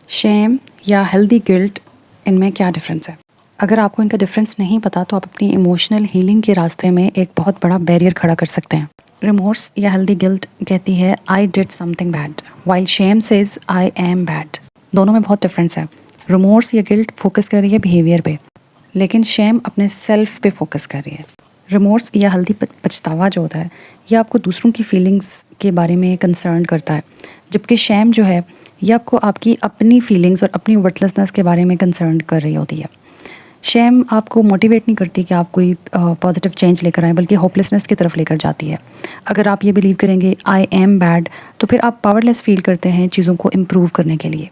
شیم یا healthy guilt, ان میں کیا ڈفرینس ہے؟ اگر آپ کو ان کا ڈفرینس نہیں پتا تو آپ اپنی ایموشنل ہیلنگ کے راستے میں ایک بہت بڑا بیریئر کھڑا کر سکتے ہیں۔ ریمورس یا ہیلدی گلٹ کہتی ہے I did something bad, while shame says I am bad. دونوں میں بہت ڈفرینس ہے۔ ریمورس یا گلٹ فوکس کر رہی ہے بیہیویئر پہ، لیکن شیم اپنے سیلف پہ فوکس کر رہی ہے۔ ریمورس یا ہلدی پچھتاوا جو ہوتا ہے یہ آپ کو دوسروں کی فیلنگس کے بارے میں کنسرن کرتا ہے، جبکہ شیم جو ہے یہ آپ کو آپ کی اپنی فیلنگس اور اپنی ورتھلیسنس کے بارے میں کنسرن کر رہی ہوتی ہے۔ شیم آپ کو موٹیویٹ نہیں کرتی کہ آپ کوئی پازیٹیو چینج لے کر آئیں، بلکہ ہوپلیسنس کی طرف لے کر جاتی ہے۔ اگر آپ یہ بلیو کریں گے آئی ایم بیڈ تو پھر آپ پاور لیس فیل کرتے ہیں چیزوں کو امپروو کرنے کے لیے۔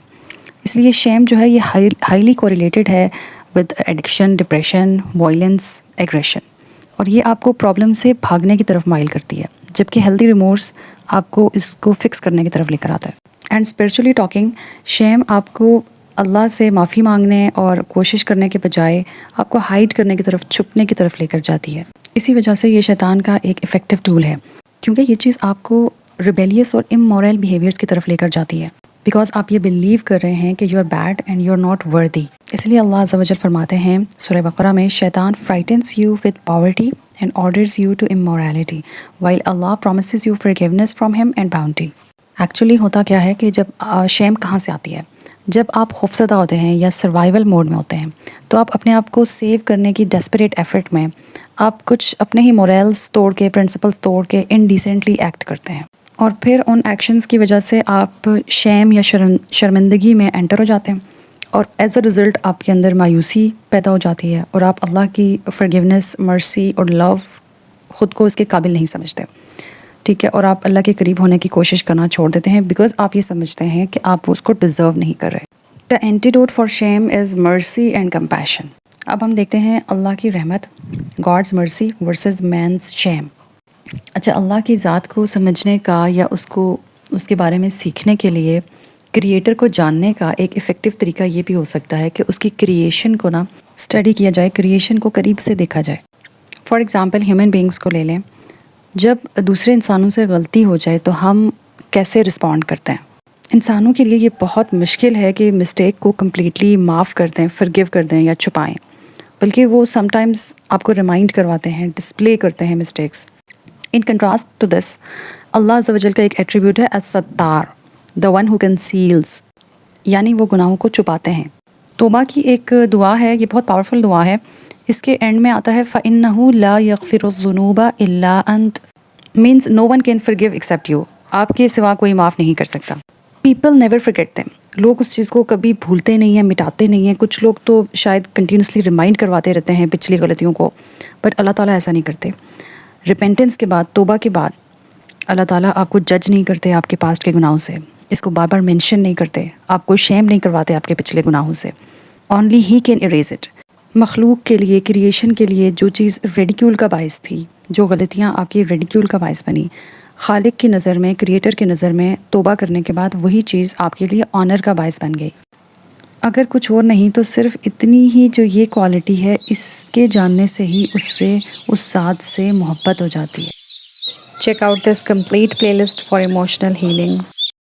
اس لیے شیم جو ہے یہ ہائیلی کوریلیٹڈ ہے with addiction, depression, violence, aggression, اور یہ آپ کو پرابلم سے بھاگنے کی طرف مائل کرتی ہے، جبکہ ہیلدی ریمورس آپ کو اس کو فکس کرنے کی طرف لے کر آتا ہے۔ اینڈ اسپرچولی ٹاکنگ، شیم آپ کو اللہ سے معافی مانگنے اور کوشش کرنے کے بجائے آپ کو ہائڈ کرنے کی طرف، چھپنے کی طرف لے کر جاتی ہے۔ اسی وجہ سے یہ شیطان کا ایک افیکٹو ٹول ہے، کیونکہ یہ چیز آپ کو ریبیلیس اور امورل بیہیویئرس کی طرف لے کر جاتی ہے، بیکاز آپ یہ بلیو کر رہے ہیں کہ you are bad and you are not worthy. اس لیے اللہ عز و جل فرماتے ہیں سورہ بقرہ میں، شیطان frightens you with poverty and orders you to immorality while Allah promises you forgiveness from him and bounty۔ Actually ہوتا کیا ہے کہ جب شیم کہاں سے آتی ہے؟ جب آپ خوفزدہ ہوتے ہیں یا سروائیول موڈ میں ہوتے ہیں تو آپ اپنے آپ کو سیو کرنے کی ڈیسپریٹ ایفرٹ میں آپ کچھ اپنے ہی مورلز توڑ کے، پرنسپلز توڑ کے انڈیسنٹلی ایکٹ کرتے ہیں، اور پھر ان ایکشنز کی وجہ سے آپ شیم یا شرمندگی میں انٹر ہو جاتے ہیں، اور ایز اے رزلٹ آپ کے اندر مایوسی پیدا ہو جاتی ہے، اور آپ اللہ کی فرگیونیس، مرسی اور لو خود کو اس کے قابل نہیں سمجھتے، ٹھیک ہے، اور آپ اللہ کے قریب ہونے کی کوشش کرنا چھوڑ دیتے ہیں بیکاز آپ یہ سمجھتے ہیں کہ آپ اس کو ڈیزرو نہیں کر رہے۔ دا antidote for shame is mercy and compassion. اب ہم دیکھتے ہیں اللہ کی رحمت، گاڈز مرسی ورسز مینز شیم۔ اچھا، اللہ کی ذات کو سمجھنے کا یا اس کے بارے میں سیکھنے کے لیے کریٹر کو جاننے کا ایک افیکٹو طریقہ یہ بھی ہو سکتا ہے کہ اس کی کریشن کو اسٹڈی کیا جائے، کریشن کو قریب سے دیکھا جائے۔ فار ایگزامپل ہیومن بینگس کو لے لیں، جب دوسرے انسانوں سے غلطی ہو جائے تو ہم کیسے رسپونڈ کرتے ہیں؟ انسانوں کے لیے یہ بہت مشکل ہے کہ مسٹیک کو کمپلیٹلی معاف کر دیں، فرگیو کر دیں یا چھپائیں، بلکہ وہ سم ٹائمز آپ کو ریمائنڈ کرواتے ہیں، ڈسپلے کرتے ہیں mistakes. In contrast to this, اللہ عز و جل کا ایک ایٹریبیوٹ ہے Sattar, the one who conceals، یعنی وہ گناہوں کو چھپاتے ہیں۔ توبہ کی ایک دعا ہے، یہ بہت پاورفل دعا ہے، اس کے اینڈ میں آتا ہے فَإِنَّهُ لَا يَغْفِرُ الذُّنُوبَ إِلَّا أَنْتَ، means no one can forgive except you، آپ کے سوا کوئی معاف نہیں کر سکتا۔ پیپل نیور forget them، لوگ اس چیز کو کبھی بھولتے نہیں ہیں، مٹاتے نہیں ہیں۔ کچھ لوگ تو شاید کنٹینیوسلی ریمائنڈ کرواتے رہتے ہیں پچھلی غلطیوں کو، بٹ اللہ تعالیٰ ایسا نہیں کرتے۔ ریپینٹنس کے بعد، توبہ کے بعد، اللہ تعالیٰ آپ کو جج نہیں کرتے آپ کے پاسٹ کے گناہوں سے، اس کو بار بار مینشن نہیں کرتے، آپ کو شیم نہیں کرواتے آپ کے پچھلے گناہوں سے۔ Only he can arrays it. مخلوق کے لیے، کریشن کے لیے جو چیز ریڈیکیول کا باعث تھی، جو غلطیاں آپ کی ریڈیکیول کا باعث بنی، خالق کی نظر میں، کریٹر کی نظر میں توبہ کرنے کے بعد وہی چیز آپ کے لیے آنر کا باعث بن گئی۔ اگر کچھ اور نہیں تو صرف اتنی ہی جو یہ کوالٹی ہے، اس کے جاننے سے ہی اس ذات سے محبت ہو جاتی ہے۔ Check out this complete play list for emotional healing.